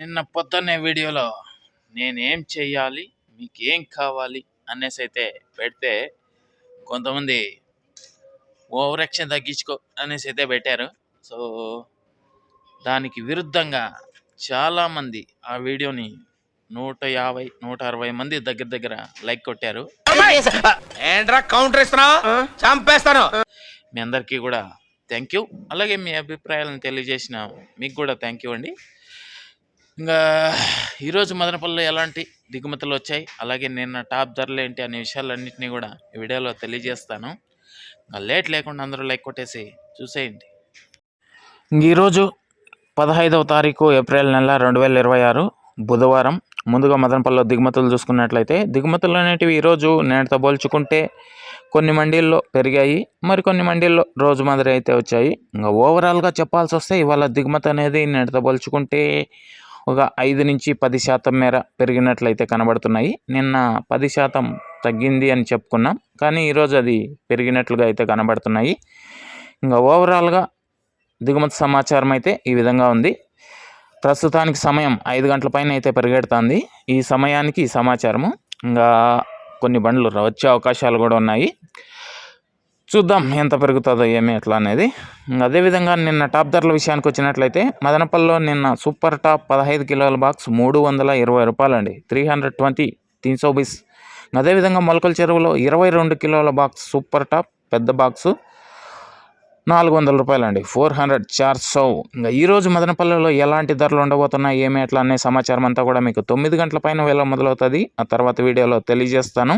నిన్న పొద్దున్నే వీడియోలో నేనేం చెయ్యాలి, మీకేం కావాలి అనేసి అయితే పెడితే కొంతమంది ఓవర్ యాక్షన్ తగ్గించుకో అనేసి అయితే పెట్టారు. సో దానికి విరుద్ధంగా చాలామంది ఆ వీడియోని 150, 160 మంది దగ్గర లైక్ కొట్టారు. కౌంటర్ చంపేస్తాను. మీ అందరికీ కూడా థ్యాంక్ యూ. అలాగే మీ అభిప్రాయాలను తెలియజేసిన మీకు కూడా థ్యాంక్ యూ అండి. ఇంకా ఈరోజు మదనపల్లిలో ఎలాంటి దిగుమతులు వచ్చాయి, అలాగే నిన్న టాప్ ధరలు ఏంటి అనే విషయాలన్నింటినీ కూడా ఈ వీడియోలో తెలియజేస్తాను. ఇంకా లేట్ లేకుండా అందరూ లైక్ కొట్టేసి చూసేయండి. ఈరోజు 15వ తారీఖు ఏప్రిల్ నెల 2026 బుధవారం. ముందుగా మదనపల్లిలో దిగుమతులు చూసుకున్నట్లయితే దిగుమతులు అనేటివి ఈరోజు నేటితో పోల్చుకుంటే కొన్ని మండీల్లో పెరిగాయి, మరికొన్ని మండీల్లో రోజు మాదిరి అయితే వచ్చాయి. ఇంకా ఓవరాల్గా చెప్పాల్సి వస్తే ఇవాళ దిగుమతి అనేది నేటితో పోల్చుకుంటే ఒక 5 నుంచి 10% మేర పెరిగినట్లయితే కనబడుతున్నాయి. నిన్న 10% తగ్గింది అని చెప్పుకున్నాం, కానీ ఈరోజు అది పెరిగినట్లుగా అయితే కనబడుతున్నాయి. ఇంకా ఓవరాల్గా దిగుమతి సమాచారం అయితే ఈ విధంగా ఉంది. ప్రస్తుతానికి సమయం 5 గంటల పైన అయితే పరిగెడుతుంది. ఈ సమయానికి ఈ సమాచారము. ఇంకా కొన్ని బండ్లు వచ్చే అవకాశాలు కూడా ఉన్నాయి. చూద్దాం ఎంత పెరుగుతుందో ఏమి ఎట్లా అనేది. అదేవిధంగా నిన్న టాప్ ధరల విషయానికి వచ్చినట్లయితే మదనపల్లిలో నిన్న సూపర్ టాప్ 15 కిలోల బాక్స్ 320 రూపాయలండి, 320 320. అదేవిధంగా మొలకల చెరువులో 22 కిలోల బాక్స్ సూపర్ టాప్ పెద్ద బాక్సు 400 రూపాయలండి, 400 400. ఇంకా ఈరోజు మదనపల్లిలో ఎలాంటి ధరలు ఉండబోతున్నాయి ఏమి ఎట్లా అనే సమాచారం అంతా కూడా మీకు 9 గంటల పైన వేళ మొదలవుతుంది. ఆ తర్వాత వీడియోలో తెలియజేస్తాను.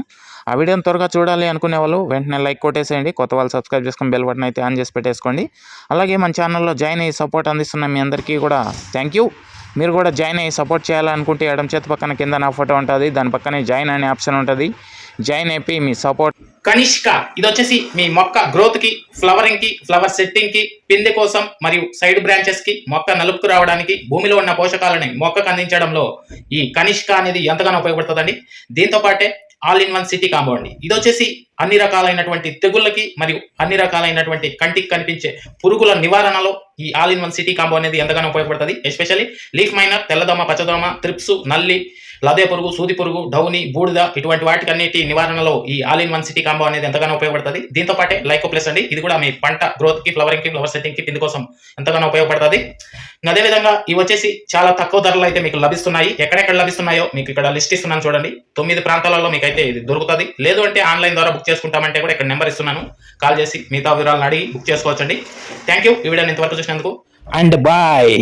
ఆ వీడియోని త్వరగా చూడాలి అనుకునే వాళ్ళు వెంటనే లైక్ కొట్టేసేయండి. కొత్త వాళ్ళు సబ్స్క్రైబ్ చేసుకొని బెల్ బటన్ అయితే ఆన్ చేసి పెట్టేసుకోండి. అలాగే మన ఛానల్లో జాయిన్ అయ్యి సపోర్ట్ అందిస్తున్న మీ అందరికీ కూడా థ్యాంక్ యూ. మీరు కూడా జాయిన్ అయ్యి సపోర్ట్ చేయాలనుకుంటే ఎడమ చేతి పక్కన కింద నా ఫోటో ఉంటుంది, దాని పక్కనే జాయిన్ అనే ఆప్షన్ ఉంటుంది. జాయిన్ అయిపోయి మీ సపోర్ట్. కనిష్క ఇది వచ్చేసి మీ మొక్క గ్రోత్ కి, ఫ్లవరింగ్ కి, ఫ్లవర్ సెట్టింగ్ కి, పిందె కోసం మరియు సైడ్ బ్రాంచెస్ కి, మొక్క నలుపుకు రావడానికి, భూమిలో ఉన్న పోషకాలని మొక్కకు అందించడంలో ఈ కనిష్క అనేది ఎంతగానో ఉపయోగపడుతుందండి. దీంతో పాటే all in one city combo అండి. ఇది వచ్చేసి అన్ని రకాలైనటువంటి తెగుళ్ళకి మరియు అన్ని రకాలైనటువంటి కంటికి కనిపించే పురుగుల నివారణలో ఈ all in one city combo అనేది ఎంతగానో ఉపయోగపడుతుంది. ఎస్పెషల్లీ లీఫ్ మైనర్, తెల్లదోమ, పచ్చదోమ, త్రిప్స్, నల్లి, లదే పురుగు, సూది పురుగు, డౌని, బూడిద ఇటువంటి వాటికన్నిటి నివారణలో ఈ all in one city combo అనేది ఎంతగానో ఉపయోగపడుతుంది. దీంతో పాటే లైకో ప్లస్ అండి, ఇది కూడా మీ పంట గ్రోత్ కి, ఫ్లవరింగ్ కి, ఫ్లవర్ సెట్టింగ్ కి, పిండి కోసం ఎంతగానో ఉపయోగపడుతుంది. అదేవిధంగా ఇవి వచ్చేసి చాలా తక్కువ ధరలు అయితే మీకు లభిస్తున్నాయి. ఎక్కడెక్కడ లభిస్తున్నాయో మీకు ఇక్కడ లిస్ట్ ఇస్తున్నాను చూడండి. 9 ప్రాంతాలలో మీకు అయితే ఇది దొరుకుతుంది. లేదు అంటే ఆన్లైన్ ద్వారా బుక్ చేసుకుంటామంటే కూడా ఇక్కడ నెంబర్ ఇస్తున్నాను, కాల్ చేసి మిగతా వివరాలను అడిగి బుక్ చేసుకోవచ్చండి. Thank you. ఈ వీడియోని ఇంతవరకు చూసినందుకు అండ్ బాయ్.